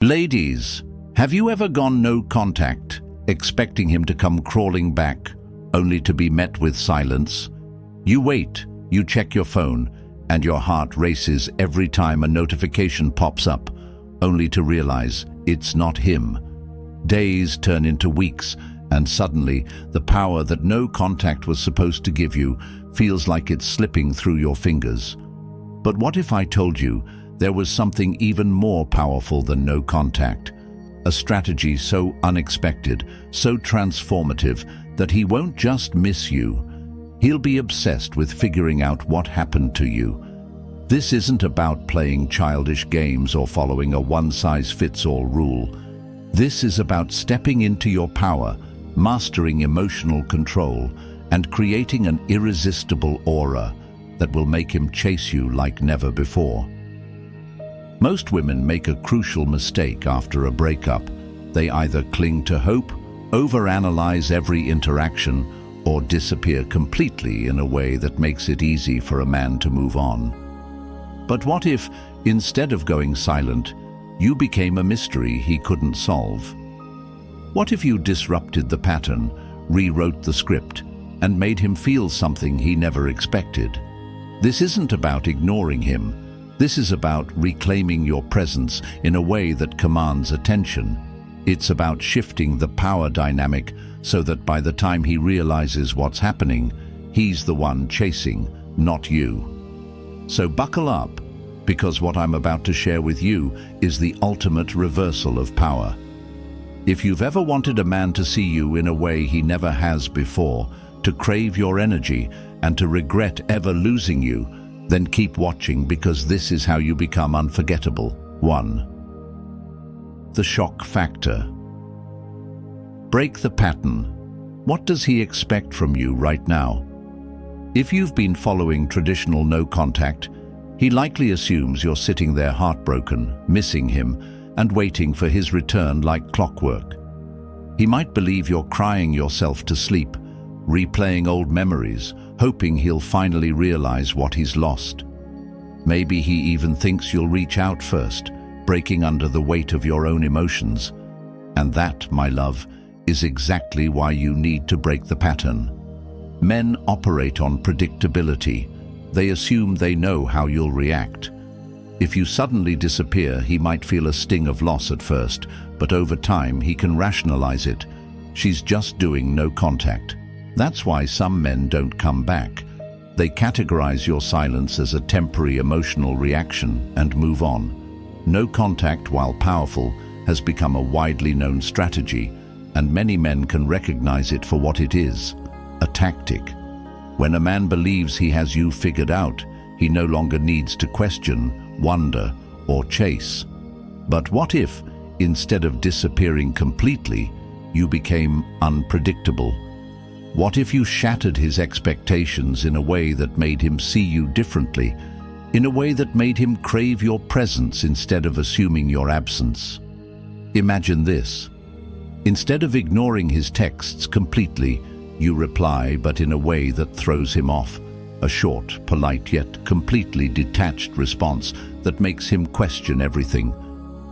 Ladies, have you ever gone no contact, expecting him to come crawling back, only to be met with silence? You wait, you check your phone, and your heart races every time a notification pops up, only to realize it's not him. Days turn into weeks, and suddenly the power that no contact was supposed to give you feels like it's slipping through your fingers. But what if I told you there was something even more powerful than no contact? A strategy so unexpected, so transformative, that he won't just miss you. He'll be obsessed with figuring out what happened to you. This isn't about playing childish games or following a one-size-fits-all rule. This is about stepping into your power, mastering emotional control, and creating an irresistible aura that will make him chase you like never before. Most women make a crucial mistake after a breakup. They either cling to hope, overanalyze every interaction, or disappear completely in a way that makes it easy for a man to move on. But what if, instead of going silent, you became a mystery he couldn't solve? What if you disrupted the pattern, rewrote the script, and made him feel something he never expected? This isn't about ignoring him. This is about reclaiming your presence in a way that commands attention. It's about shifting the power dynamic so that by the time he realizes what's happening, he's the one chasing, not you. So buckle up, because what I'm about to share with you is the ultimate reversal of power. If you've ever wanted a man to see you in a way he never has before, to crave your energy, and to regret ever losing you, then keep watching, because this is how you become unforgettable. 1. The shock factor. Break the pattern. What does he expect from you right now? If you've been following traditional no contact, he likely assumes you're sitting there heartbroken, missing him, and waiting for his return like clockwork. He might believe you're crying yourself to sleep, replaying old memories, hoping he'll finally realize what he's lost. Maybe he even thinks you'll reach out first, breaking under the weight of your own emotions. And that, my love, is exactly why you need to break the pattern. Men operate on predictability. They assume they know how you'll react. If you suddenly disappear, he might feel a sting of loss at first, but over time he can rationalize it. She's just doing no contact. That's why some men don't come back. They categorize your silence as a temporary emotional reaction and move on. No contact, while powerful, has become a widely known strategy, and many men can recognize it for what it is: a tactic. When a man believes he has you figured out, he no longer needs to question, wonder, or chase. But what if, instead of disappearing completely, you became unpredictable? What if you shattered his expectations in a way that made him see you differently, in a way that made him crave your presence instead of assuming your absence? Imagine this. Instead of ignoring his texts completely, you reply, but in a way that throws him off. A short, polite, yet completely detached response that makes him question everything.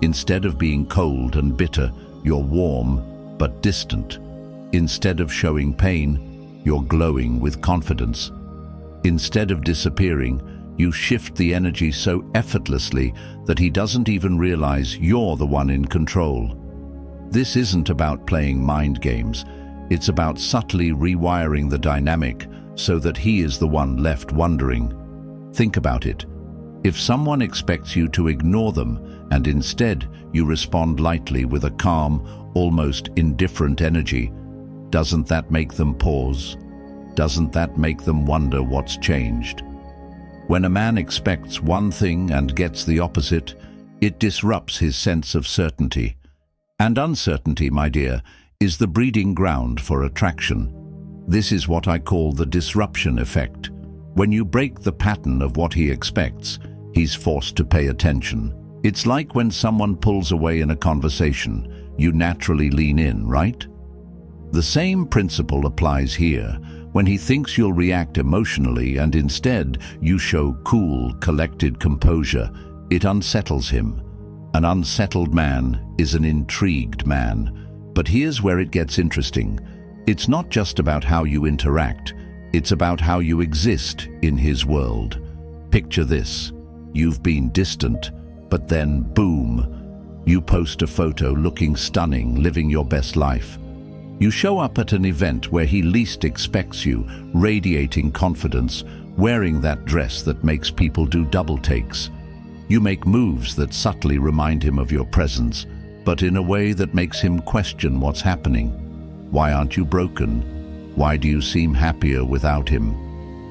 Instead of being cold and bitter, you're warm but distant. Instead of showing pain, you're glowing with confidence. Instead of disappearing, you shift the energy so effortlessly that he doesn't even realize you're the one in control. This isn't about playing mind games. It's about subtly rewiring the dynamic so that he is the one left wondering. Think about it. If someone expects you to ignore them, and instead you respond lightly with a calm, almost indifferent energy, doesn't that make them pause? Doesn't that make them wonder what's changed? When a man expects one thing and gets the opposite, it disrupts his sense of certainty. And uncertainty, my dear, is the breeding ground for attraction. This is what I call the disruption effect. When you break the pattern of what he expects, he's forced to pay attention. It's like when someone pulls away in a conversation, you naturally lean in, right? The same principle applies here. When he thinks you'll react emotionally and instead you show cool, collected composure, it unsettles him. An unsettled man is an intrigued man. But here's where it gets interesting. It's not just about how you interact, it's about how you exist in his world. Picture this. You've been distant, but then boom, you post a photo looking stunning, living your best life. You show up at an event where he least expects you, radiating confidence, wearing that dress that makes people do double takes. You make moves that subtly remind him of your presence, but in a way that makes him question what's happening. Why aren't you broken? Why do you seem happier without him?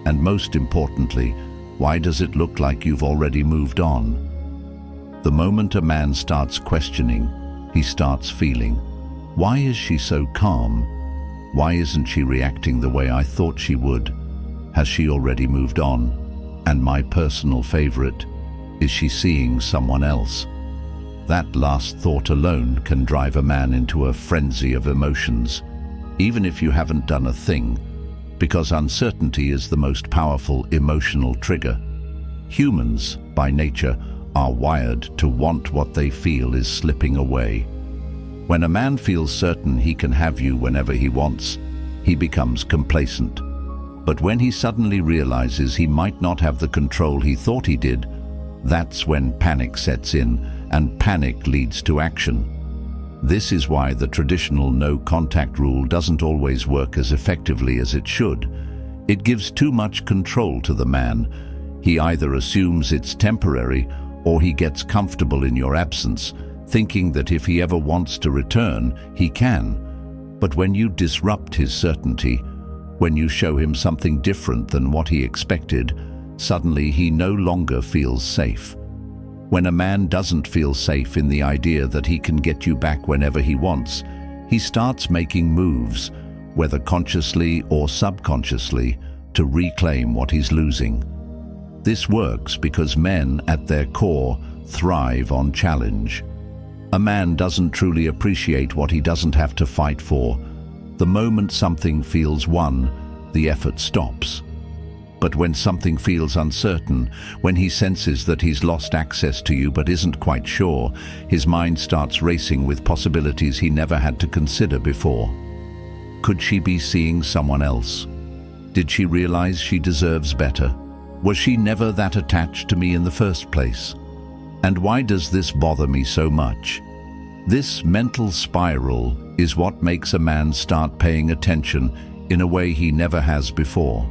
And most importantly, why does it look like you've already moved on? The moment a man starts questioning, he starts feeling. Why is she so calm? Why isn't she reacting the way I thought she would? Has she already moved on? And my personal favorite, is she seeing someone else? That last thought alone can drive a man into a frenzy of emotions, even if you haven't done a thing, because uncertainty is the most powerful emotional trigger. Humans, by nature, are wired to want what they feel is slipping away. When a man feels certain he can have you whenever he wants, he becomes complacent. But when he suddenly realizes he might not have the control he thought he did, that's when panic sets in, and panic leads to action. This is why the traditional no-contact rule doesn't always work as effectively as it should. It gives too much control to the man. He either assumes it's temporary, or he gets comfortable in your absence, thinking that if he ever wants to return, he can. But when you disrupt his certainty, when you show him something different than what he expected, suddenly he no longer feels safe. When a man doesn't feel safe in the idea that he can get you back whenever he wants, he starts making moves, whether consciously or subconsciously, to reclaim what he's losing. This works because men, at their core, thrive on challenge. A man doesn't truly appreciate what he doesn't have to fight for. The moment something feels won, the effort stops. But when something feels uncertain, when he senses that he's lost access to you but isn't quite sure, his mind starts racing with possibilities he never had to consider before. Could she be seeing someone else? Did she realize she deserves better? Was she never that attached to me in the first place? And why does this bother me so much? This mental spiral is what makes a man start paying attention in a way he never has before.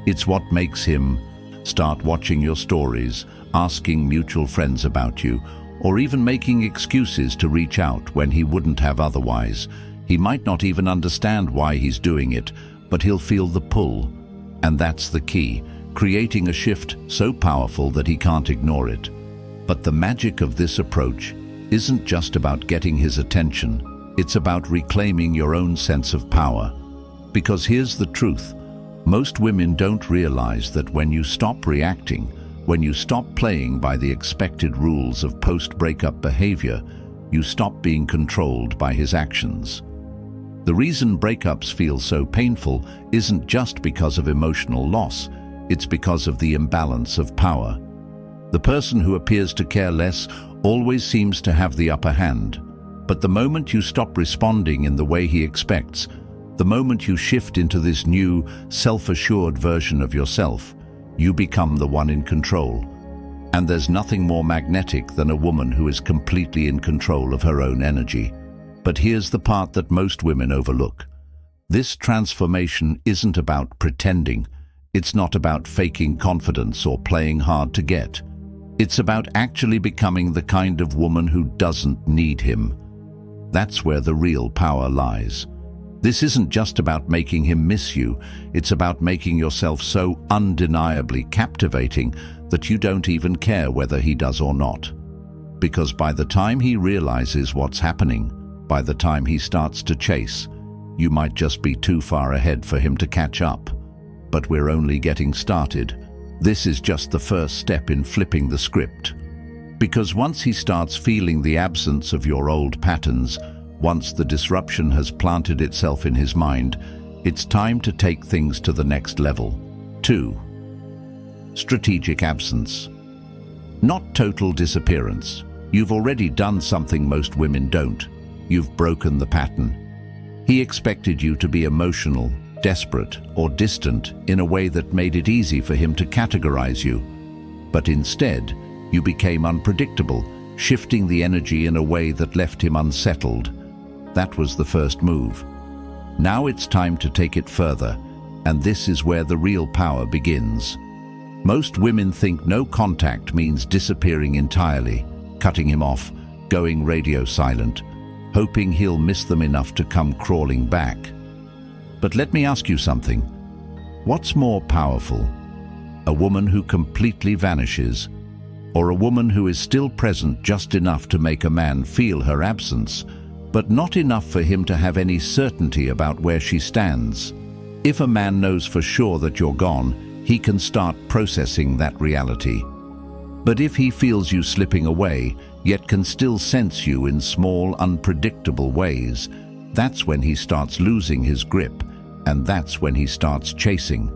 It's what makes him start watching your stories, asking mutual friends about you, or even making excuses to reach out when he wouldn't have otherwise. He might not even understand why he's doing it, but he'll feel the pull. And that's the key, creating a shift so powerful that he can't ignore it. But the magic of this approach isn't just about getting his attention, it's about reclaiming your own sense of power. Because here's the truth. Most women don't realize that when you stop reacting, when you stop playing by the expected rules of post-breakup behavior, you stop being controlled by his actions. The reason breakups feel so painful isn't just because of emotional loss, it's because of the imbalance of power. The person who appears to care less always seems to have the upper hand. But the moment you stop responding in the way he expects, the moment you shift into this new, self-assured version of yourself, you become the one in control. And there's nothing more magnetic than a woman who is completely in control of her own energy. But here's the part that most women overlook. This transformation isn't about pretending. It's not about faking confidence or playing hard to get. It's about actually becoming the kind of woman who doesn't need him. That's where the real power lies. This isn't just about making him miss you, it's about making yourself so undeniably captivating that you don't even care whether he does or not. Because by the time he realizes what's happening, by the time he starts to chase, you might just be too far ahead for him to catch up. But we're only getting started. This is just the first step in flipping the script. Because once he starts feeling the absence of your old patterns, once the disruption has planted itself in his mind, it's time to take things to the next level. 2. Strategic absence. Not total disappearance, You've already done something most women don't. You've broken the pattern. He expected you to be emotional, desperate, or distant in a way that made it easy for him to categorize you. But instead, you became unpredictable, shifting the energy in a way that left him unsettled. That was the first move. Now it's time to take it further, and this is where the real power begins. Most women think no contact means disappearing entirely, cutting him off, going radio silent, hoping he'll miss them enough to come crawling back. But let me ask you something. What's more powerful? A woman who completely vanishes, or a woman who is still present just enough to make a man feel her absence, but not enough for him to have any certainty about where she stands? If a man knows for sure that you're gone, he can start processing that reality. But if he feels you slipping away, yet can still sense you in small, unpredictable ways, that's when he starts losing his grip, and that's when he starts chasing.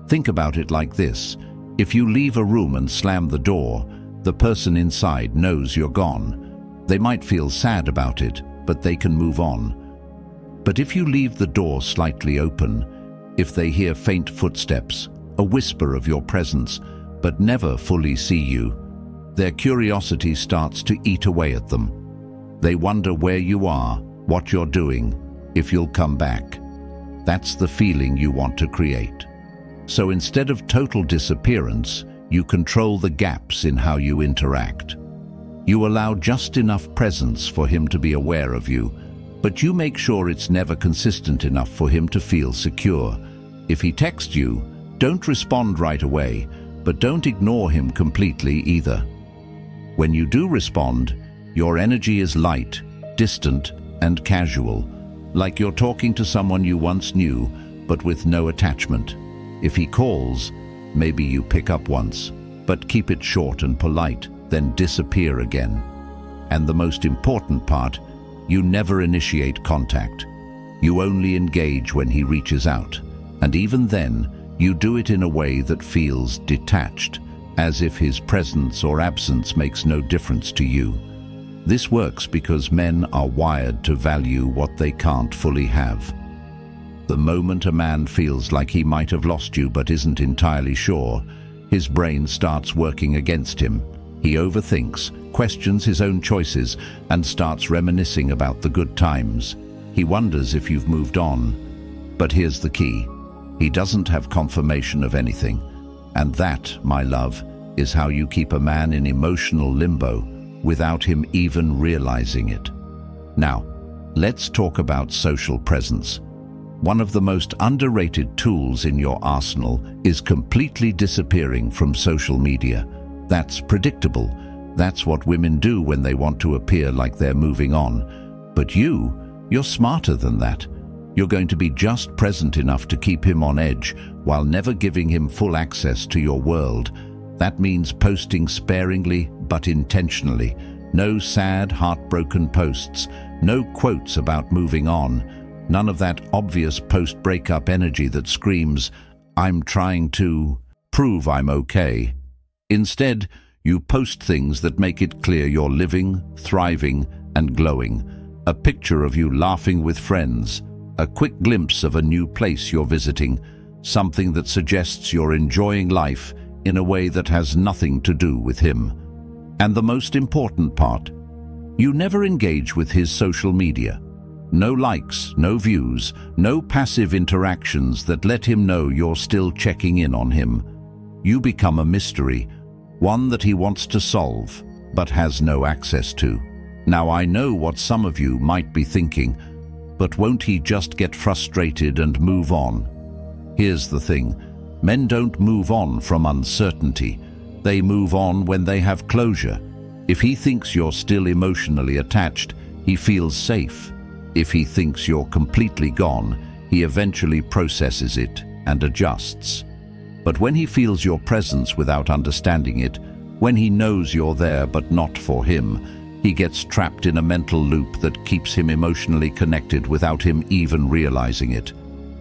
Think about it like this. If you leave a room and slam the door, the person inside knows you're gone. They might feel sad about it, but they can move on. But if you leave the door slightly open, if they hear faint footsteps, a whisper of your presence, but never fully see you, their curiosity starts to eat away at them. They wonder where you are, what you're doing, if you'll come back. That's the feeling you want to create. So instead of total disappearance, you control the gaps in how you interact. You allow just enough presence for him to be aware of you, but you make sure it's never consistent enough for him to feel secure. If he texts you, don't respond right away, but don't ignore him completely either. When you do respond, your energy is light, distant, and casual, like you're talking to someone you once knew, but with no attachment. If he calls, maybe you pick up once, but keep it short and polite, then disappear again. And the most important part, you never initiate contact. You only engage when he reaches out, and even then, you do it in a way that feels detached, as if his presence or absence makes no difference to you. This works because men are wired to value what they can't fully have. The moment a man feels like he might have lost you but isn't entirely sure, his brain starts working against him. He overthinks, questions his own choices, and starts reminiscing about the good times. He wonders if you've moved on. But here's the key. He doesn't have confirmation of anything. And that, my love, is how you keep a man in emotional limbo without him even realizing it. Now, let's talk about social presence. One of the most underrated tools in your arsenal is completely disappearing from social media. That's predictable. That's what women do when they want to appear like they're moving on. But you're smarter than that. You're going to be just present enough to keep him on edge while never giving him full access to your world. That means posting sparingly but intentionally. No sad, heartbroken posts. No quotes about moving on. None of that obvious post-breakup energy that screams, "I'm trying to prove I'm okay." Instead, you post things that make it clear you're living, thriving, and glowing. A picture of you laughing with friends, a quick glimpse of a new place you're visiting, something that suggests you're enjoying life in a way that has nothing to do with him. And the most important part, you never engage with his social media. No likes, no views, no passive interactions that let him know you're still checking in on him. You become a mystery, one that he wants to solve, but has no access to. Now I know what some of you might be thinking, but won't he just get frustrated and move on? Here's the thing, men don't move on from uncertainty. They move on when they have closure. If he thinks you're still emotionally attached, he feels safe. If he thinks you're completely gone, he eventually processes it and adjusts. But when he feels your presence without understanding it, when he knows you're there but not for him, he gets trapped in a mental loop that keeps him emotionally connected without him even realizing it.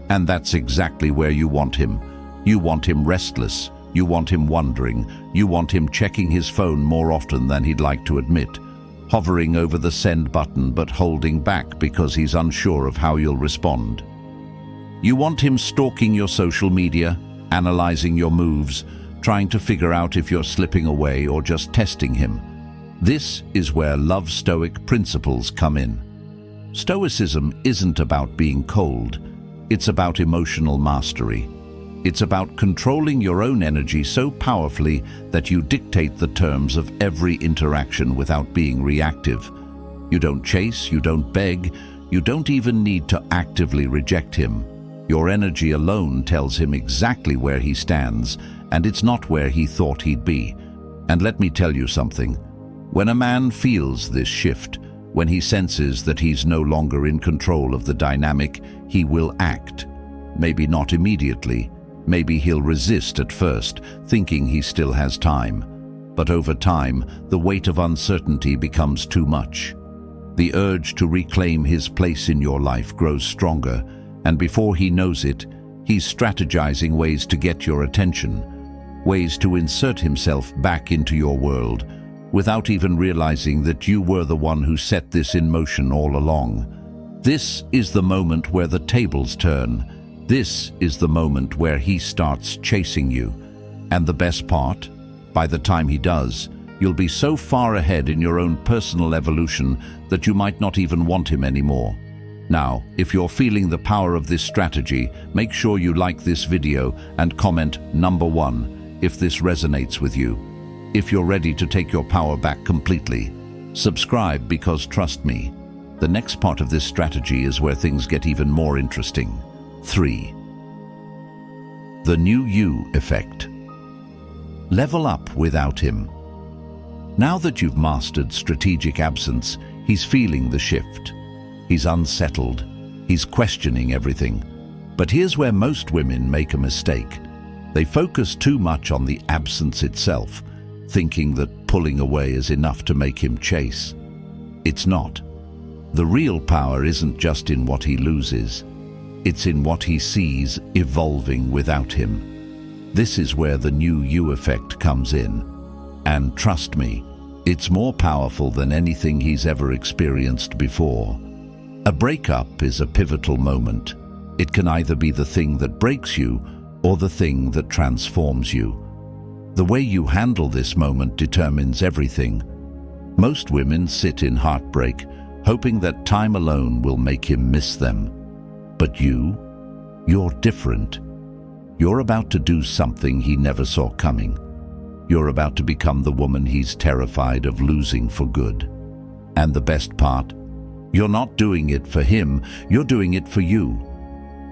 And that's exactly where you want him. You want him restless, You want him wondering. You want him checking his phone more often than he'd like to admit, hovering over the send button but holding back because he's unsure of how you'll respond. You want him stalking your social media, analyzing your moves, trying to figure out if you're slipping away or just testing him. This is where love Stoic principles come in. Stoicism isn't about being cold. It's about emotional mastery. It's about controlling your own energy so powerfully that you dictate the terms of every interaction without being reactive. You don't chase, you don't beg, you don't even need to actively reject him. Your energy alone tells him exactly where he stands, and it's not where he thought he'd be. And let me tell you something. When a man feels this shift, when he senses that he's no longer in control of the dynamic, he will act. Maybe not immediately. Maybe he'll resist at first, thinking he still has time. But over time, the weight of uncertainty becomes too much. The urge to reclaim his place in your life grows stronger, and before he knows it, he's strategizing ways to get your attention, ways to insert himself back into your world, without even realizing that you were the one who set this in motion all along. This is the moment where the tables turn. This is the moment where he starts chasing you. And the best part, by the time he does, you'll be so far ahead in your own personal evolution that you might not even want him anymore. Now, if you're feeling the power of this strategy, make sure you like this video and comment number 1 if this resonates with you. If you're ready to take your power back completely, subscribe because trust me, the next part of this strategy is where things get even more interesting. 3. The new you effect. Level up without him. Now that you've mastered strategic absence, he's feeling the shift. He's unsettled. He's questioning everything. But here's where most women make a mistake. They focus too much on the absence itself, thinking that pulling away is enough to make him chase. It's not. The real power isn't just in what he loses. It's in what he sees evolving without him. This is where the new you effect comes in. And trust me, it's more powerful than anything he's ever experienced before. A breakup is a pivotal moment. It can either be the thing that breaks you or the thing that transforms you. The way you handle this moment determines everything. Most women sit in heartbreak, hoping that time alone will make him miss them. But you're different. You're about to do something he never saw coming. You're about to become the woman he's terrified of losing for good. And the best part? You're not doing it for him, you're doing it for you.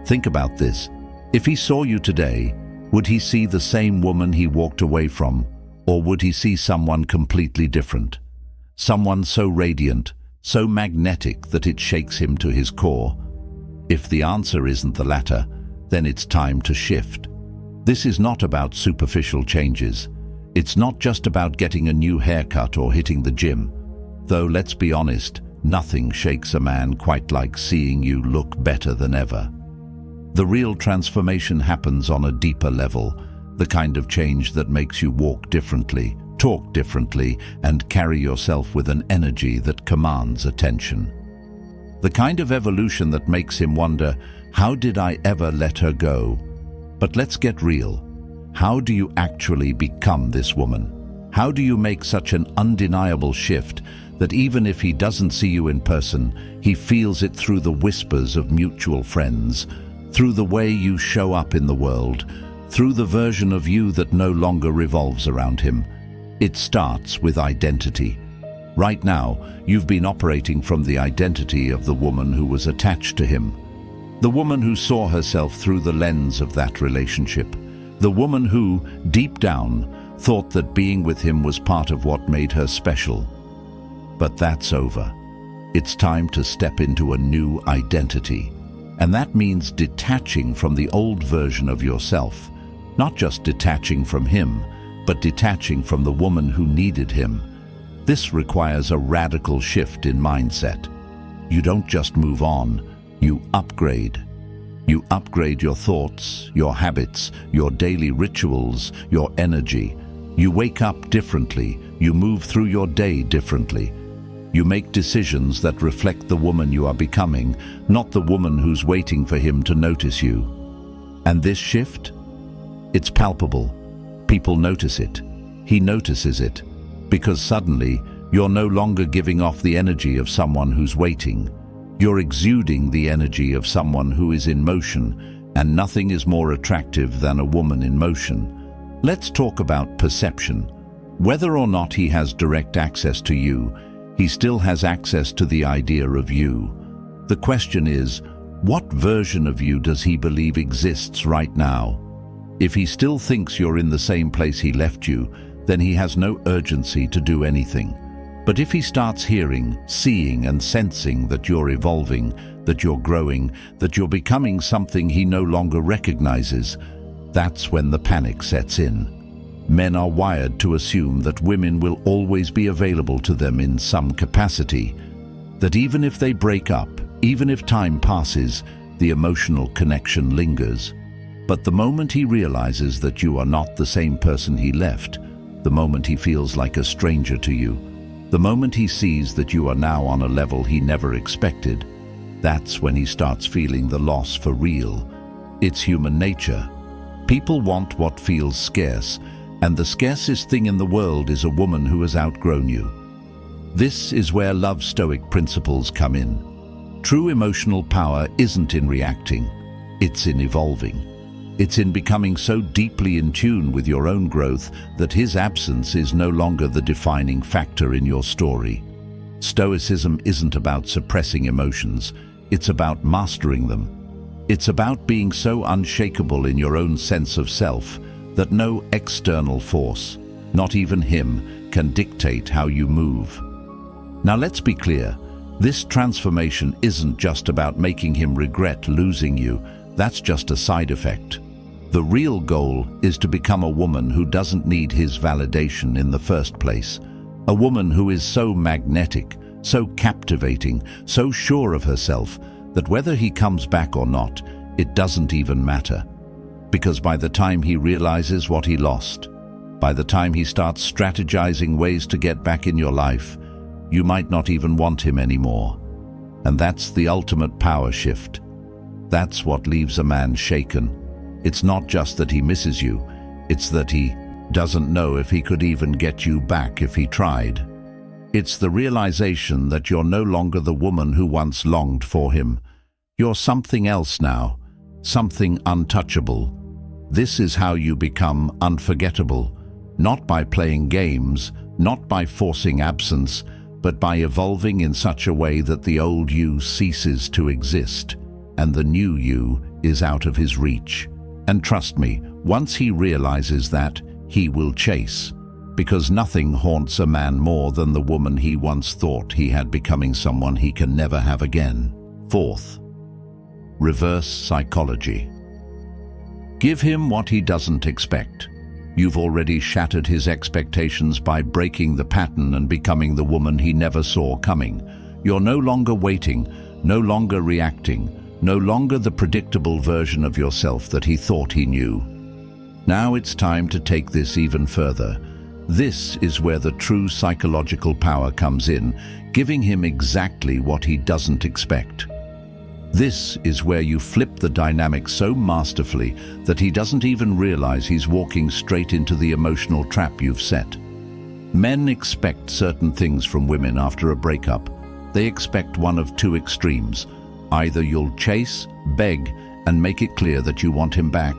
Think about this. If he saw you today, would he see the same woman he walked away from, or would he see someone completely different? Someone so radiant, so magnetic that it shakes him to his core. If the answer isn't the latter, then it's time to shift. This is not about superficial changes. It's not just about getting a new haircut or hitting the gym. Though let's be honest, nothing shakes a man quite like seeing you look better than ever. The real transformation happens on a deeper level, the kind of change that makes you walk differently, talk differently, and carry yourself with an energy that commands attention. The kind of evolution that makes him wonder, how did I ever let her go? But let's get real. How do you actually become this woman? How do you make such an undeniable shift that even if he doesn't see you in person, he feels it through the whispers of mutual friends, through the way you show up in the world, through the version of you that no longer revolves around him? It starts with identity. Right now, you've been operating from the identity of the woman who was attached to him, the woman who saw herself through the lens of that relationship, the woman who, deep down, thought that being with him was part of what made her special. But that's over. It's time to step into a new identity. And that means detaching from the old version of yourself. Not just detaching from him, but detaching from the woman who needed him. This requires a radical shift in mindset. You don't just move on, you upgrade. You upgrade your thoughts, your habits, your daily rituals, your energy. You wake up differently. You move through your day differently. You make decisions that reflect the woman you are becoming, not the woman who's waiting for him to notice you. And this shift? It's palpable. People notice it. He notices it. Because suddenly, you're no longer giving off the energy of someone who's waiting. You're exuding the energy of someone who is in motion, and nothing is more attractive than a woman in motion. Let's talk about perception. Whether or not he has direct access to you, he still has access to the idea of you. The question is, what version of you does he believe exists right now? If he still thinks you're in the same place he left you, then he has no urgency to do anything. But if he starts hearing, seeing and sensing that you're evolving, that you're growing, that you're becoming something he no longer recognizes, that's when the panic sets in. Men are wired to assume that women will always be available to them in some capacity, that even if they break up, even if time passes, the emotional connection lingers. But the moment he realizes that you are not the same person he left, the moment he feels like a stranger to you, the moment he sees that you are now on a level he never expected, that's when he starts feeling the loss for real. It's human nature. People want what feels scarce, and the scarcest thing in the world is a woman who has outgrown you. This is where love Stoic principles come in. True emotional power isn't in reacting, it's in evolving. It's in becoming so deeply in tune with your own growth that his absence is no longer the defining factor in your story. Stoicism isn't about suppressing emotions, it's about mastering them. It's about being so unshakable in your own sense of self that no external force, not even him, can dictate how you move. Now let's be clear, this transformation isn't just about making him regret losing you. That's just a side effect. The real goal is to become a woman who doesn't need his validation in the first place. A woman who is so magnetic, so captivating, so sure of herself that whether he comes back or not, it doesn't even matter. Because by the time he realizes what he lost, by the time he starts strategizing ways to get back in your life, you might not even want him anymore. And that's the ultimate power shift. That's what leaves a man shaken. It's not just that he misses you, it's that he doesn't know if he could even get you back if he tried. It's the realization that you're no longer the woman who once longed for him. You're something else now, something untouchable. This is how you become unforgettable, not by playing games, not by forcing absence, but by evolving in such a way that the old you ceases to exist, and the new you is out of his reach. And trust me, once he realizes that, he will chase. Because nothing haunts a man more than the woman he once thought he had becoming someone he can never have again. Fourth, reverse psychology. Give him what he doesn't expect. You've already shattered his expectations by breaking the pattern and becoming the woman he never saw coming. You're no longer waiting, no longer reacting, no longer the predictable version of yourself that he thought he knew. Now it's time to take this even further. This is where the true psychological power comes in, giving him exactly what he doesn't expect. This is where you flip the dynamic so masterfully that he doesn't even realize he's walking straight into the emotional trap you've set. Men expect certain things from women after a breakup. They expect one of two extremes. Either you'll chase, beg, and make it clear that you want him back,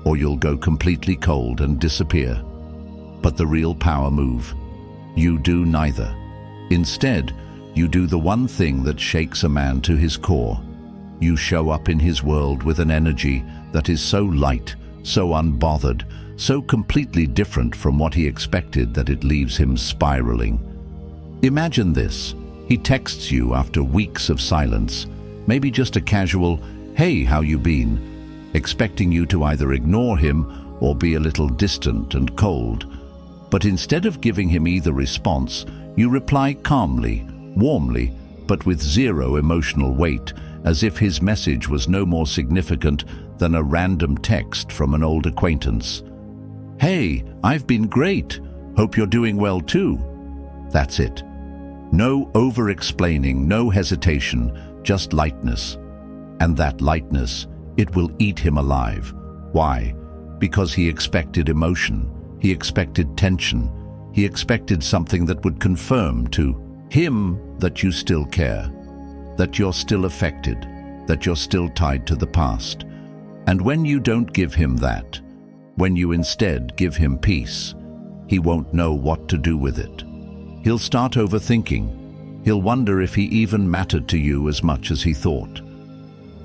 or you'll go completely cold and disappear. But the real power move, you do neither. Instead, you do the one thing that shakes a man to his core. You show up in his world with an energy that is so light, so unbothered, so completely different from what he expected that it leaves him spiraling. Imagine this. He texts you after weeks of silence, maybe just a casual, "Hey, how you been?" expecting you to either ignore him or be a little distant and cold. But instead of giving him either response, you reply calmly, warmly, but with zero emotional weight, as if his message was no more significant than a random text from an old acquaintance. "Hey, I've been great. Hope you're doing well too." That's it. No over-explaining, no hesitation, just lightness. And that lightness, it will eat him alive. Why? Because he expected emotion. He expected tension. He expected something that would confirm to him that you still care, that you're still affected, that you're still tied to the past. And when you don't give him that, when you instead give him peace, he won't know what to do with it. He'll start overthinking. He'll wonder if he even mattered to you as much as he thought.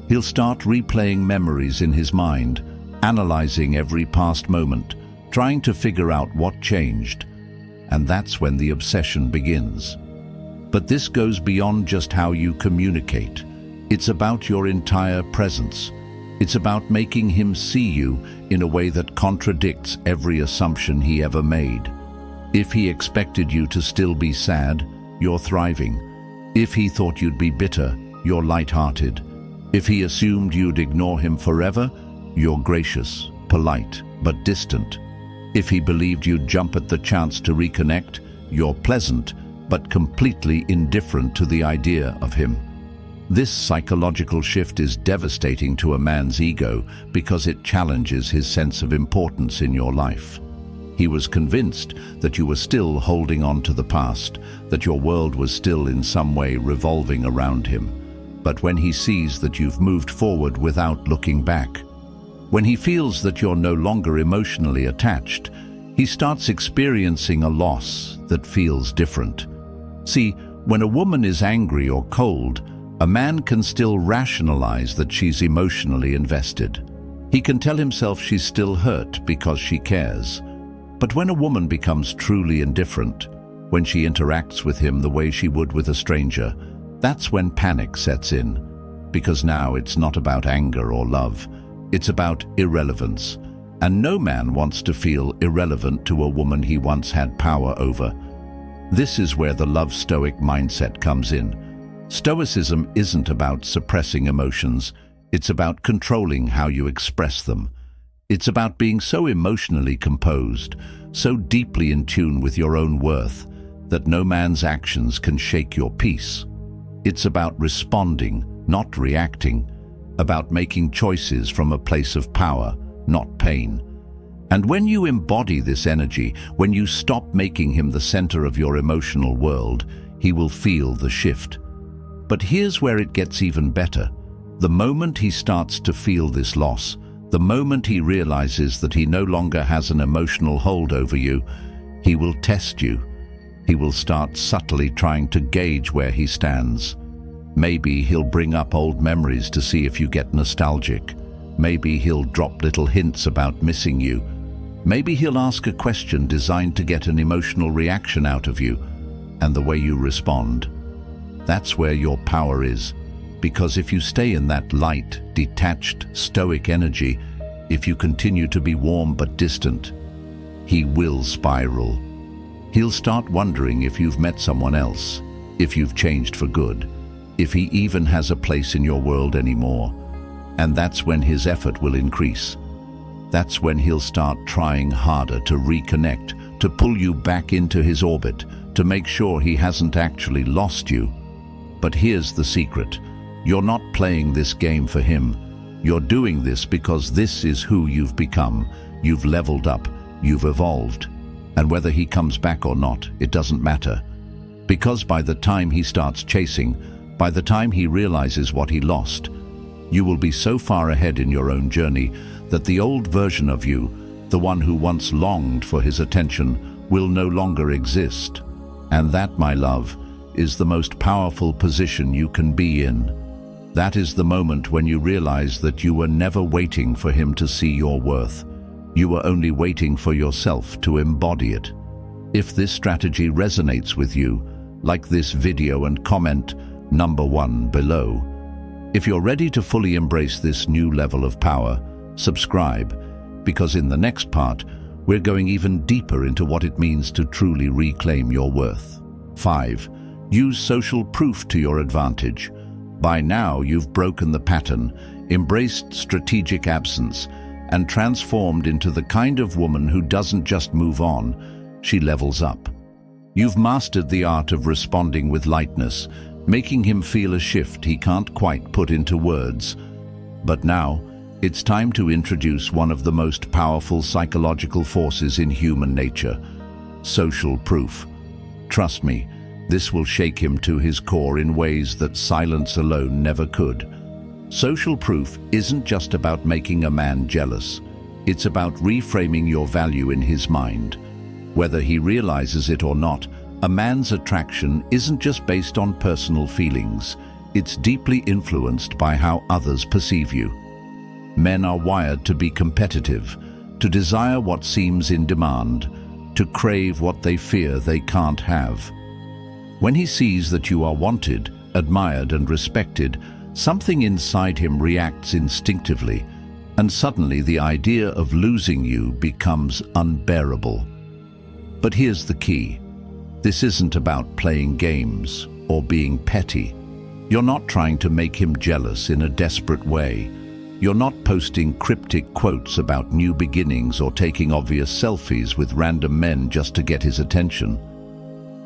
He'll start replaying memories in his mind, analyzing every past moment, trying to figure out what changed. And that's when the obsession begins. But this goes beyond just how you communicate. It's about your entire presence. It's about making him see you in a way that contradicts every assumption he ever made. If he expected you to still be sad, you're thriving. If he thought you'd be bitter, you're light-hearted. If he assumed you'd ignore him forever, you're gracious, polite, but distant. If he believed you'd jump at the chance to reconnect, you're pleasant, but completely indifferent to the idea of him. This psychological shift is devastating to a man's ego because it challenges his sense of importance in your life. He was convinced that you were still holding on to the past, that your world was still in some way revolving around him. But when he sees that you've moved forward without looking back, when he feels that you're no longer emotionally attached, he starts experiencing a loss that feels different. See, when a woman is angry or cold, a man can still rationalize that she's emotionally invested. He can tell himself she's still hurt because she cares. But when a woman becomes truly indifferent, when she interacts with him the way she would with a stranger, that's when panic sets in. Because now it's not about anger or love, it's about irrelevance. And no man wants to feel irrelevant to a woman he once had power over. This is where the love Stoic mindset comes in. Stoicism isn't about suppressing emotions, it's about controlling how you express them. It's about being so emotionally composed, so deeply in tune with your own worth, that no man's actions can shake your peace. It's about responding, not reacting, about making choices from a place of power, not pain. And when you embody this energy, when you stop making him the center of your emotional world, he will feel the shift. But here's where it gets even better. The moment he starts to feel this loss, the moment he realizes that he no longer has an emotional hold over you, he will test you. He will start subtly trying to gauge where he stands. Maybe he'll bring up old memories to see if you get nostalgic. Maybe he'll drop little hints about missing you. Maybe he'll ask a question designed to get an emotional reaction out of you, and the way you respond. That's where your power is. Because if you stay in that light, detached, stoic energy, if you continue to be warm but distant, he will spiral. He'll start wondering if you've met someone else, if you've changed for good, if he even has a place in your world anymore. And that's when his effort will increase. That's when he'll start trying harder to reconnect, to pull you back into his orbit, to make sure he hasn't actually lost you. But here's the secret. You're not playing this game for him. You're doing this because this is who you've become. You've leveled up. You've evolved. And whether he comes back or not, it doesn't matter. Because by the time he starts chasing, by the time he realizes what he lost, you will be so far ahead in your own journey that the old version of you, the one who once longed for his attention, will no longer exist. And that, my love, is the most powerful position you can be in. That is the moment when you realize that you were never waiting for him to see your worth. You were only waiting for yourself to embody it. If this strategy resonates with you, like this video and comment number 1 below. If you're ready to fully embrace this new level of power, subscribe, because in the next part, we're going even deeper into what it means to truly reclaim your worth. 5. Use social proof to your advantage. By now, you've broken the pattern, embraced strategic absence, and transformed into the kind of woman who doesn't just move on, she levels up. You've mastered the art of responding with lightness, making him feel a shift he can't quite put into words. But now, it's time to introduce one of the most powerful psychological forces in human nature: social proof. Trust me, this will shake him to his core in ways that silence alone never could. Social proof isn't just about making a man jealous. It's about reframing your value in his mind. Whether he realizes it or not, a man's attraction isn't just based on personal feelings. It's deeply influenced by how others perceive you. Men are wired to be competitive, to desire what seems in demand, to crave what they fear they can't have. When he sees that you are wanted, admired, and respected, something inside him reacts instinctively, and suddenly the idea of losing you becomes unbearable. But here's the key. This isn't about playing games or being petty. You're not trying to make him jealous in a desperate way. You're not posting cryptic quotes about new beginnings or taking obvious selfies with random men just to get his attention.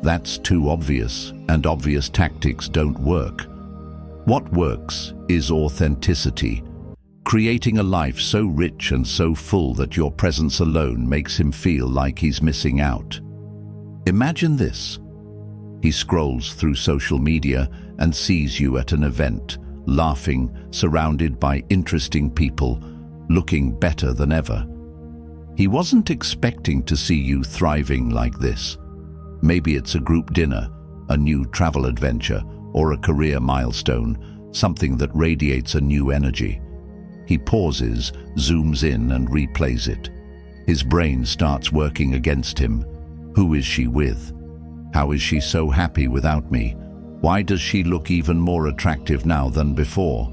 That's too obvious, and obvious tactics don't work. What works is authenticity, creating a life so rich and so full that your presence alone makes him feel like he's missing out. Imagine this. He scrolls through social media and sees you at an event, laughing, surrounded by interesting people, looking better than ever. He wasn't expecting to see you thriving like this. Maybe it's a group dinner, a new travel adventure, or a career milestone, something that radiates a new energy. He pauses, zooms in, and replays it. His brain starts working against him. Who is she with? How is she so happy without me? Why does she look even more attractive now than before?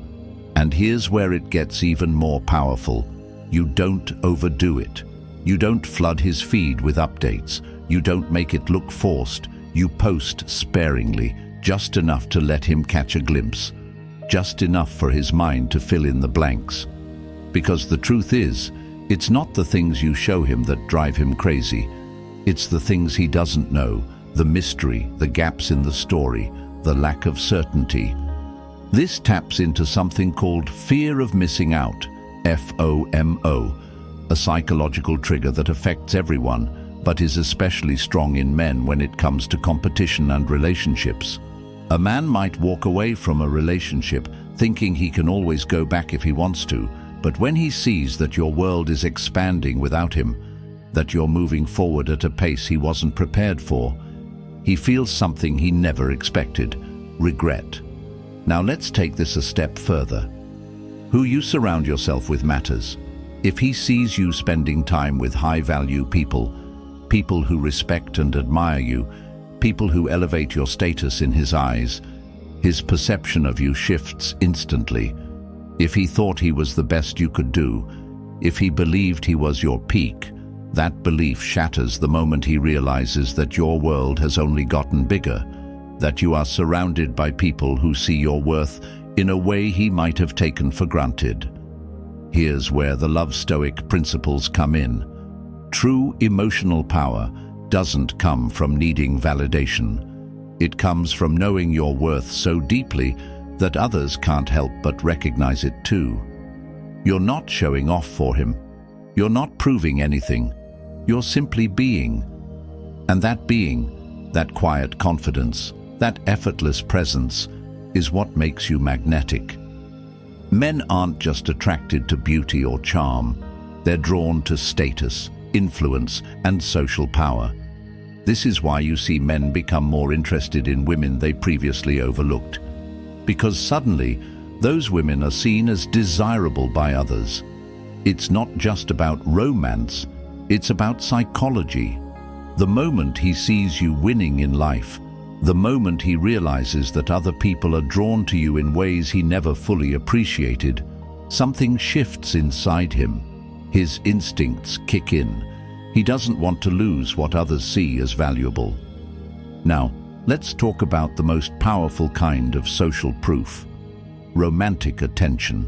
And here's where it gets even more powerful. You don't overdo it. You don't flood his feed with updates. You don't make it look forced. You post sparingly, just enough to let him catch a glimpse. Just enough for his mind to fill in the blanks. Because the truth is, it's not the things you show him that drive him crazy. It's the things he doesn't know, the mystery, the gaps in the story, the lack of certainty. This taps into something called fear of missing out, FOMO, a psychological trigger that affects everyone, but is especially strong in men when it comes to competition and relationships. A man might walk away from a relationship thinking he can always go back if he wants to, but when he sees that your world is expanding without him, that you're moving forward at a pace he wasn't prepared for, he feels something he never expected: regret. Now let's take this a step further. Who you surround yourself with matters. If he sees you spending time with high-value people, people who respect and admire you, people who elevate your status in his eyes, his perception of you shifts instantly. If he thought he was the best you could do, if he believed he was your peak, that belief shatters the moment he realizes that your world has only gotten bigger, that you are surrounded by people who see your worth in a way he might have taken for granted. Here's where the love Stoic principles come in. True emotional power doesn't come from needing validation. It comes from knowing your worth so deeply that others can't help but recognize it too. You're not showing off for him. You're not proving anything. You're simply being. And that being, that quiet confidence, that effortless presence, is what makes you magnetic. Men aren't just attracted to beauty or charm. They're drawn to status, influence, and social power. This is why you see men become more interested in women they previously overlooked. Because suddenly, those women are seen as desirable by others. It's not just about romance, it's about psychology. The moment he sees you winning in life, the moment he realizes that other people are drawn to you in ways he never fully appreciated, something shifts inside him. His instincts kick in. He doesn't want to lose what others see as valuable. Now, let's talk about the most powerful kind of social proof: romantic attention.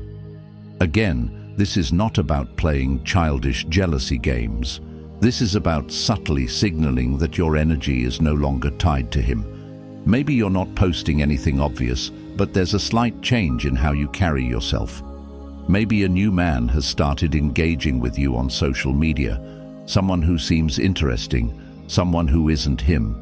Again, this is not about playing childish jealousy games. This is about subtly signaling that your energy is no longer tied to him. Maybe you're not posting anything obvious, but there's a slight change in how you carry yourself. Maybe a new man has started engaging with you on social media, someone who seems interesting, someone who isn't him.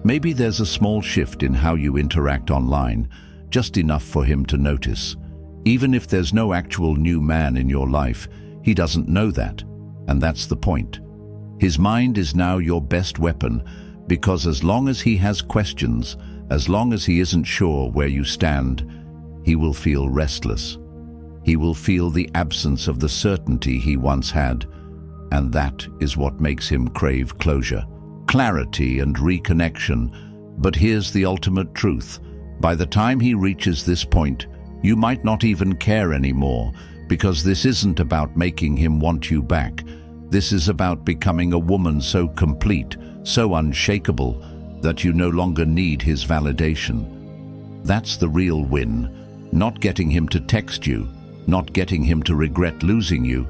Maybe there's a small shift in how you interact online, just enough for him to notice. Even if there's no actual new man in your life, he doesn't know that, and that's the point. His mind is now your best weapon, because as long as he has questions, as long as he isn't sure where you stand, he will feel restless. He will feel the absence of the certainty he once had, and that is what makes him crave closure, clarity and reconnection. But here's the ultimate truth. By the time he reaches this point, you might not even care anymore, because this isn't about making him want you back. This is about becoming a woman so complete, so unshakable, that you no longer need his validation. That's the real win. Not getting him to text you, not getting him to regret losing you,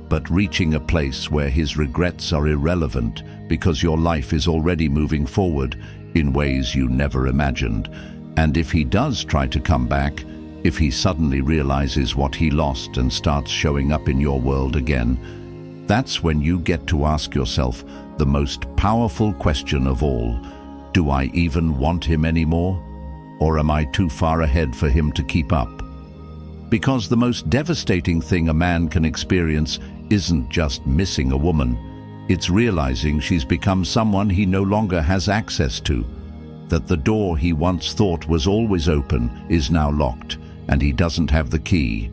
but reaching a place where his regrets are irrelevant because your life is already moving forward in ways you never imagined. And if he does try to come back, if he suddenly realizes what he lost and starts showing up in your world again, that's when you get to ask yourself the most powerful question of all: do I even want him anymore? Or am I too far ahead for him to keep up? Because the most devastating thing a man can experience isn't just missing a woman. It's realizing she's become someone he no longer has access to, that the door he once thought was always open is now locked, and he doesn't have the key.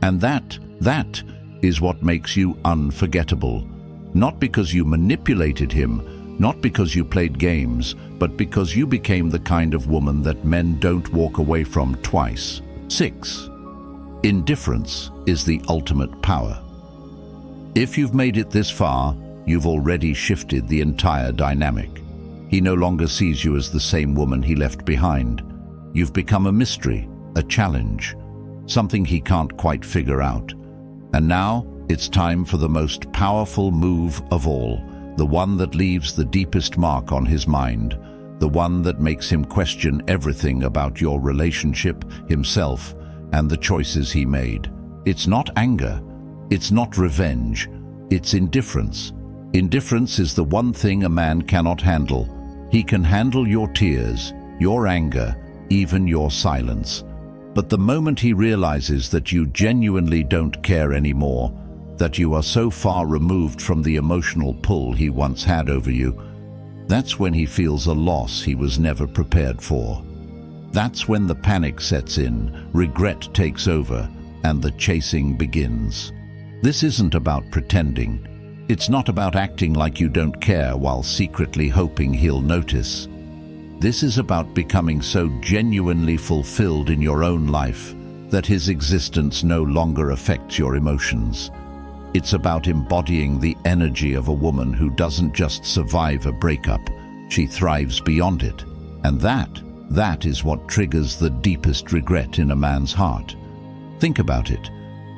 And that is what makes you unforgettable. Not because you manipulated him, not because you played games, but because you became the kind of woman that men don't walk away from twice. 6. Indifference is the ultimate power. If you've made it this far, you've already shifted the entire dynamic. He no longer sees you as the same woman he left behind. You've become a mystery, a challenge, something he can't quite figure out. And now, it's time for the most powerful move of all, the one that leaves the deepest mark on his mind, the one that makes him question everything about your relationship, himself, and the choices he made. It's not anger, it's not revenge, it's indifference. Indifference is the one thing a man cannot handle. He can handle your tears, your anger, even your silence. But the moment he realizes that you genuinely don't care anymore, that you are so far removed from the emotional pull he once had over you, that's when he feels a loss he was never prepared for. That's when the panic sets in, regret takes over, and the chasing begins. This isn't about pretending. It's not about acting like you don't care while secretly hoping he'll notice. This is about becoming so genuinely fulfilled in your own life that his existence no longer affects your emotions. It's about embodying the energy of a woman who doesn't just survive a breakup, she thrives beyond it. And that is what triggers the deepest regret in a man's heart. Think about it.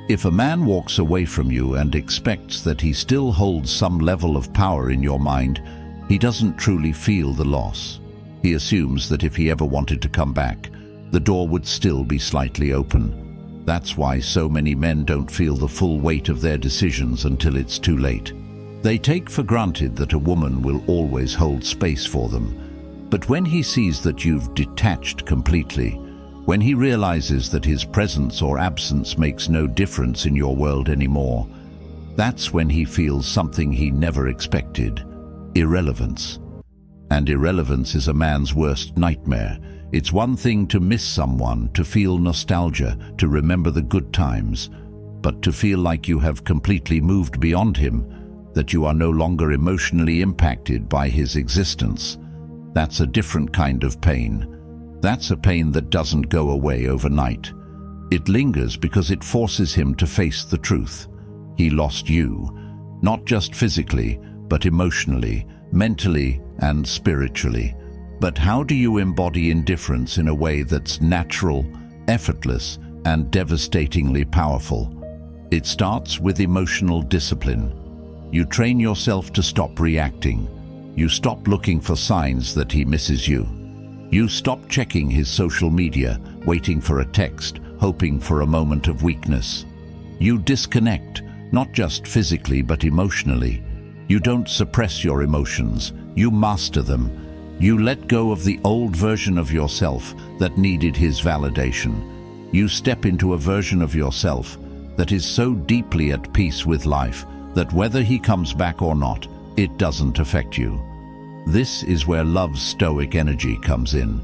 If a man walks away from you and expects that he still holds some level of power in your mind, he doesn't truly feel the loss. He assumes that if he ever wanted to come back, the door would still be slightly open. That's why so many men don't feel the full weight of their decisions until it's too late. They take for granted that a woman will always hold space for them. But when he sees that you've detached completely, when he realizes that his presence or absence makes no difference in your world anymore, that's when he feels something he never expected: irrelevance. And irrelevance is a man's worst nightmare. It's one thing to miss someone, to feel nostalgia, to remember the good times, but to feel like you have completely moved beyond him, that you are no longer emotionally impacted by his existence. That's a different kind of pain. That's a pain that doesn't go away overnight. It lingers because it forces him to face the truth. He lost you, not just physically, but emotionally, mentally, and spiritually. But how do you embody indifference in a way that's natural, effortless, and devastatingly powerful? It starts with emotional discipline. You train yourself to stop reacting. You stop looking for signs that he misses you. You stop checking his social media, waiting for a text, hoping for a moment of weakness. You disconnect, not just physically but emotionally. You don't suppress your emotions, you master them. You let go of the old version of yourself that needed his validation. You step into a version of yourself that is so deeply at peace with life that whether he comes back or not, it doesn't affect you. This is where love's stoic energy comes in.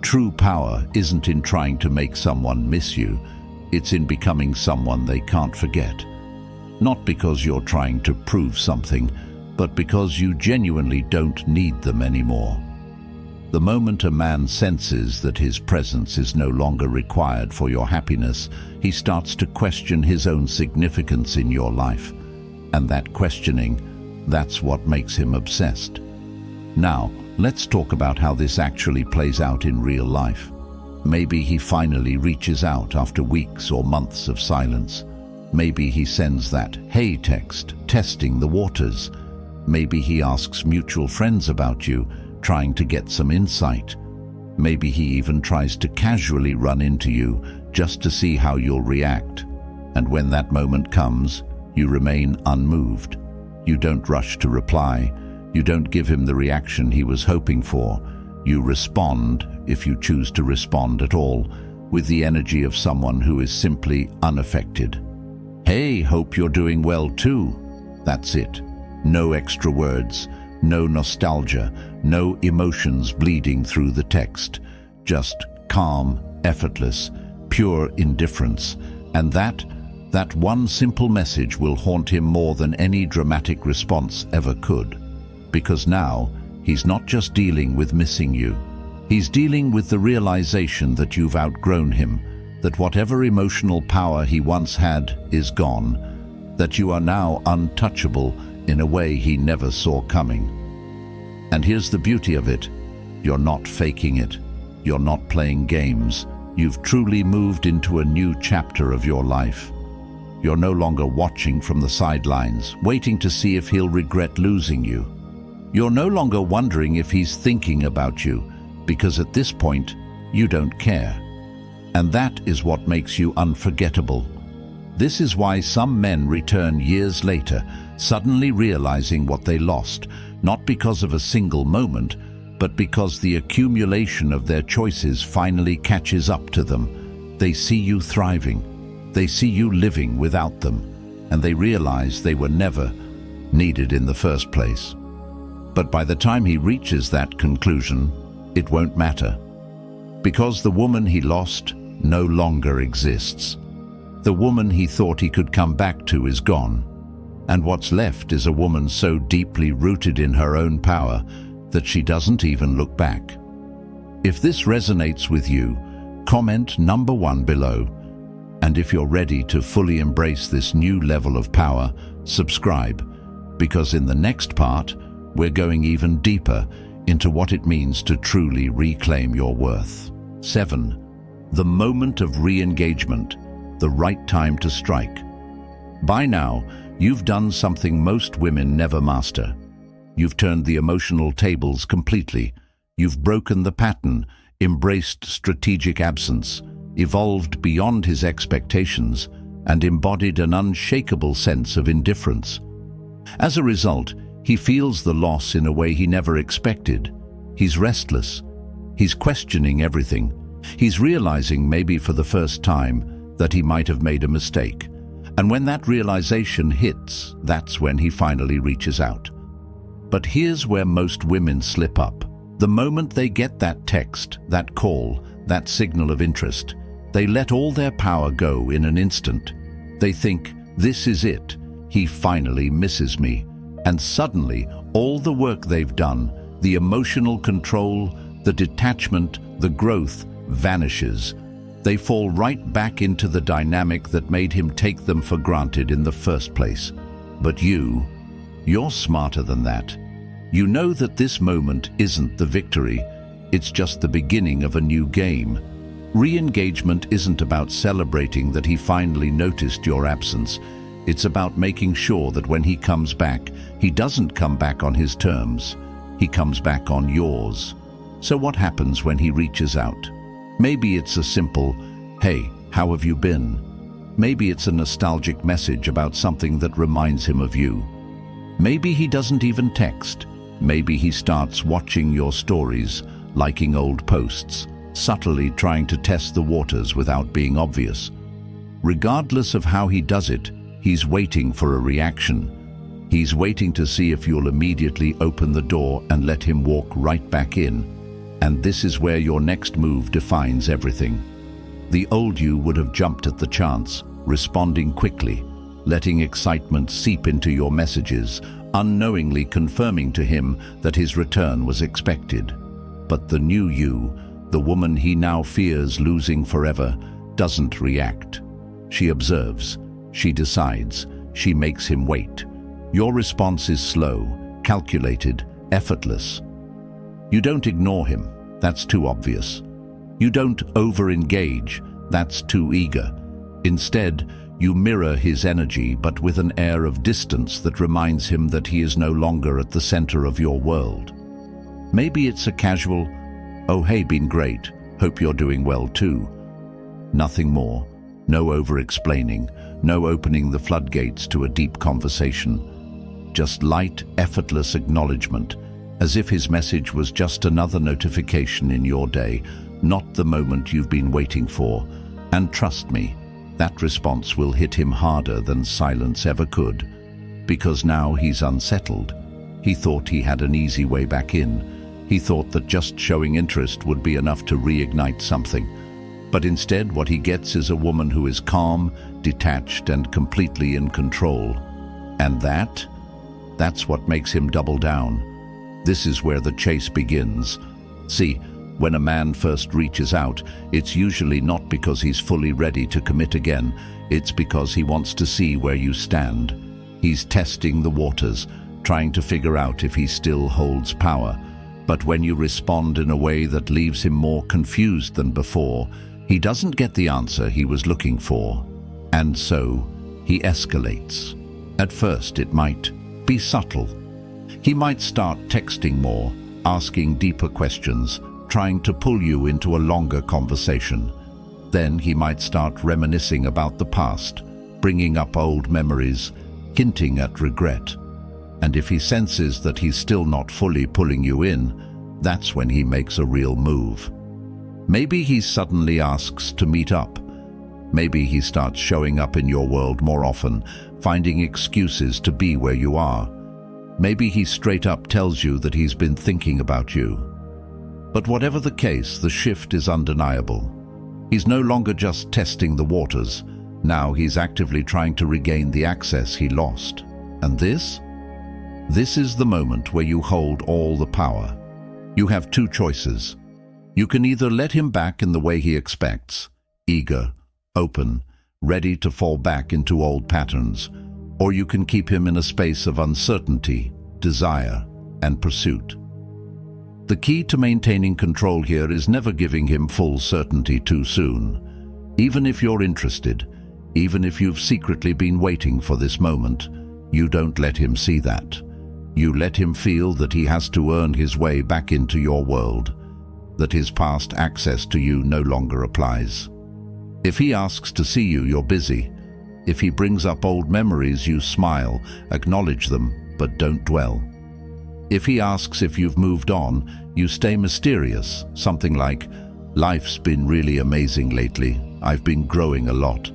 True power isn't in trying to make someone miss you, it's in becoming someone they can't forget. Not because you're trying to prove something, but because you genuinely don't need them anymore. The moment a man senses that his presence is no longer required for your happiness, he starts to question his own significance in your life. And that questioning, that's what makes him obsessed. Now, let's talk about how this actually plays out in real life. Maybe he finally reaches out after weeks or months of silence. Maybe he sends that "hey" text, testing the waters. Maybe he asks mutual friends about you, trying to get some insight. Maybe he even tries to casually run into you just to see how you'll react. And when that moment comes, you remain unmoved. You don't rush to reply. You don't give him the reaction he was hoping for. You respond, if you choose to respond at all, with the energy of someone who is simply unaffected. "Hey, hope you're doing well too." That's it. No extra words, no nostalgia, no emotions bleeding through the text. Just calm, effortless, pure indifference. And that one simple message will haunt him more than any dramatic response ever could. Because now, he's not just dealing with missing you. He's dealing with the realization that you've outgrown him, that whatever emotional power he once had is gone, that you are now untouchable in a way he never saw coming. And here's the beauty of it. You're not faking it. You're not playing games. You've truly moved into a new chapter of your life. You're no longer watching from the sidelines, waiting to see if he'll regret losing you. You're no longer wondering if he's thinking about you, because at this point, you don't care. And that is what makes you unforgettable. This is why some men return years later, suddenly realizing what they lost, not because of a single moment, but because the accumulation of their choices finally catches up to them. They see you thriving. They see you living without them, and they realize they were never needed in the first place. But by the time he reaches that conclusion, it won't matter. Because the woman he lost no longer exists. The woman he thought he could come back to is gone. And what's left is a woman so deeply rooted in her own power that she doesn't even look back. If this resonates with you, comment number 1 below. And if you're ready to fully embrace this new level of power, subscribe. Because in the next part, we're going even deeper into what it means to truly reclaim your worth. 7. The moment of re-engagement, the right time to strike. By now, you've done something most women never master. You've turned the emotional tables completely. You've broken the pattern, embraced strategic absence, evolved beyond his expectations, and embodied an unshakable sense of indifference. As a result, he feels the loss in a way he never expected. He's restless. He's questioning everything. He's realizing, maybe for the first time, that he might have made a mistake. And when that realization hits, that's when he finally reaches out. But here's where most women slip up. The moment they get that text, that call, that signal of interest, they let all their power go in an instant. They think, this is it. He finally misses me. And suddenly, all the work they've done, the emotional control, the detachment, the growth, vanishes. They fall right back into the dynamic that made him take them for granted in the first place. But you're smarter than that. You know that this moment isn't the victory, It's just the beginning of a new game. Re-engagement isn't about celebrating that he finally noticed your absence. It's about making sure that when he comes back, he doesn't come back on his terms. He comes back on yours. So what happens when he reaches out? Maybe it's a simple, "Hey, how have you been?" Maybe it's a nostalgic message about something that reminds him of you. Maybe he doesn't even text. Maybe he starts watching your stories, liking old posts, subtly trying to test the waters without being obvious. Regardless of how he does it, he's waiting for a reaction. He's waiting to see if you'll immediately open the door and let him walk right back in. And this is where your next move defines everything. The old you would have jumped at the chance, responding quickly, letting excitement seep into your messages, unknowingly confirming to him that his return was expected. But the new you, the woman he now fears losing forever, doesn't react. She observes, she decides, she makes him wait. Your response is slow, calculated, effortless. You don't ignore him, that's too obvious. You don't over-engage, that's too eager. Instead, you mirror his energy, but with an air of distance that reminds him that he is no longer at the center of your world. Maybe it's a casual, "Oh hey, been great, hope you're doing well too." Nothing more, no over-explaining, no opening the floodgates to a deep conversation. Just light, effortless acknowledgement, as if his message was just another notification in your day, not the moment you've been waiting for. And trust me, that response will hit him harder than silence ever could, because now he's unsettled. He thought he had an easy way back in. He thought that just showing interest would be enough to reignite something. But instead, what he gets is a woman who is calm, detached, and completely in control. And that's what makes him double down. This is where the chase begins. See, when a man first reaches out, it's usually not because he's fully ready to commit again. It's because he wants to see where you stand. He's testing the waters, trying to figure out if he still holds power. But when you respond in a way that leaves him more confused than before, he doesn't get the answer he was looking for. And so, he escalates. At first, it might be subtle. He might start texting more, asking deeper questions, trying to pull you into a longer conversation. Then he might start reminiscing about the past, bringing up old memories, hinting at regret. And if he senses that he's still not fully pulling you in, that's when he makes a real move. Maybe he suddenly asks to meet up. Maybe he starts showing up in your world more often, finding excuses to be where you are. Maybe he straight up tells you that he's been thinking about you. But whatever the case, the shift is undeniable. He's no longer just testing the waters. Now he's actively trying to regain the access he lost. And this is the moment where you hold all the power. You have two choices. You can either let him back in the way he expects, eager, open, ready to fall back into old patterns, or you can keep him in a space of uncertainty, desire, and pursuit. The key to maintaining control here is never giving him full certainty too soon. Even if you're interested, even if you've secretly been waiting for this moment, you don't let him see that. You let him feel that he has to earn his way back into your world, that his past access to you no longer applies. If he asks to see you, you're busy. If he brings up old memories, you smile, acknowledge them, but don't dwell. If he asks if you've moved on, you stay mysterious, something like, "Life's been really amazing lately. I've been growing a lot."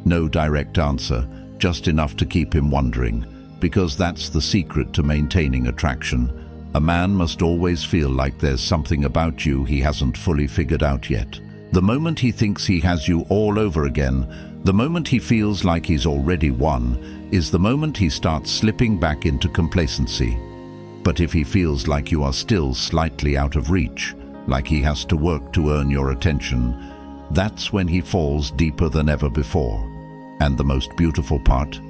No direct answer, just enough to keep him wondering, because that's the secret to maintaining attraction. A man must always feel like there's something about you he hasn't fully figured out yet. The moment he thinks he has you all over again, the moment he feels like he's already won, is the moment he starts slipping back into complacency. But if he feels like you are still slightly out of reach, like he has to work to earn your attention, that's when he falls deeper than ever before. And the most beautiful part?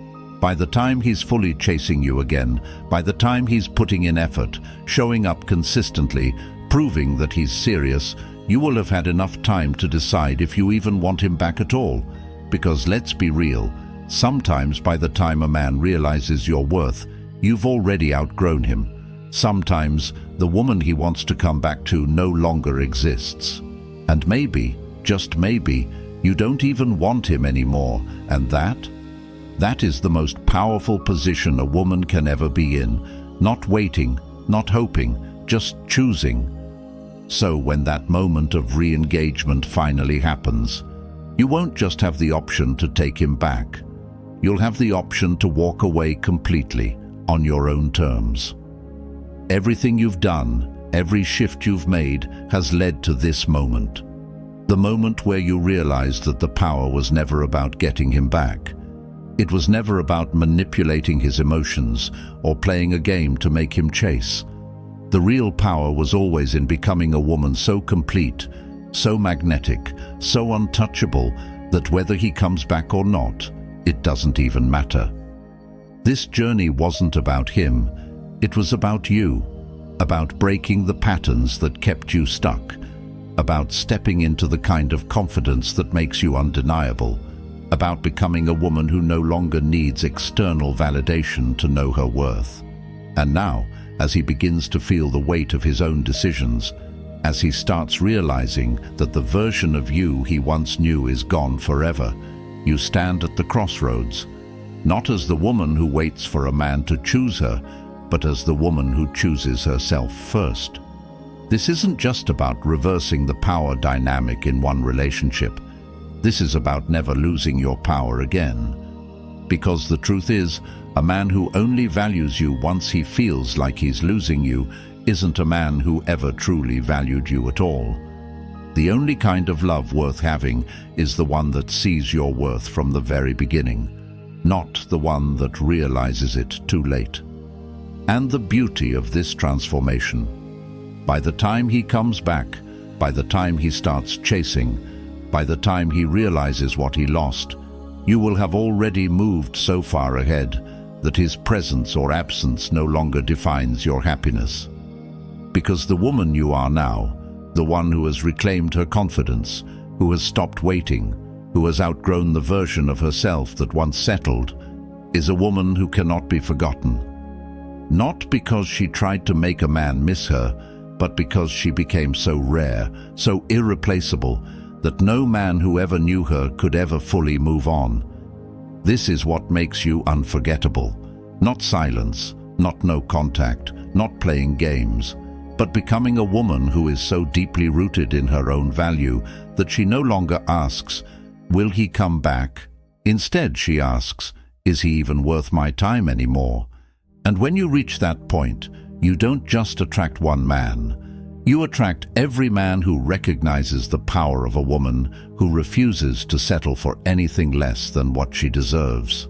By the time he's fully chasing you again, by the time he's putting in effort, showing up consistently, proving that he's serious, you will have had enough time to decide if you even want him back at all. Because let's be real, sometimes by the time a man realizes your worth, you've already outgrown him. Sometimes the woman he wants to come back to no longer exists. And maybe, just maybe, you don't even want him anymore, and that is the most powerful position a woman can ever be in. Not waiting, not hoping, just choosing. So when that moment of re-engagement finally happens, you won't just have the option to take him back. You'll have the option to walk away completely, on your own terms. Everything you've done, every shift you've made, has led to this moment. The moment where you realized that the power was never about getting him back. It was never about manipulating his emotions or playing a game to make him chase. The real power was always in becoming a woman so complete, so magnetic, so untouchable that whether he comes back or not, it doesn't even matter. This journey wasn't about him, it was about you, about breaking the patterns that kept you stuck, about stepping into the kind of confidence that makes you undeniable, about becoming a woman who no longer needs external validation to know her worth. And now, as he begins to feel the weight of his own decisions, as he starts realizing that the version of you he once knew is gone forever, you stand at the crossroads, not as the woman who waits for a man to choose her, but as the woman who chooses herself first. This isn't just about reversing the power dynamic in one relationship. This is about never losing your power again. Because the truth is, a man who only values you once he feels like he's losing you isn't a man who ever truly valued you at all. The only kind of love worth having is the one that sees your worth from the very beginning, not the one that realizes it too late. And the beauty of this transformation: by the time he comes back, by the time he starts chasing, by the time he realizes what he lost, you will have already moved so far ahead that his presence or absence no longer defines your happiness. Because the woman you are now, the one who has reclaimed her confidence, who has stopped waiting, who has outgrown the version of herself that once settled, is a woman who cannot be forgotten. Not because she tried to make a man miss her, but because she became so rare, so irreplaceable, that no man who ever knew her could ever fully move on. This is what makes you unforgettable. Not silence, not no contact, not playing games, but becoming a woman who is so deeply rooted in her own value that she no longer asks, "Will he come back?" Instead, she asks, "Is he even worth my time anymore?" And when you reach that point, you don't just attract one man. You attract every man who recognizes the power of a woman, who refuses to settle for anything less than what she deserves.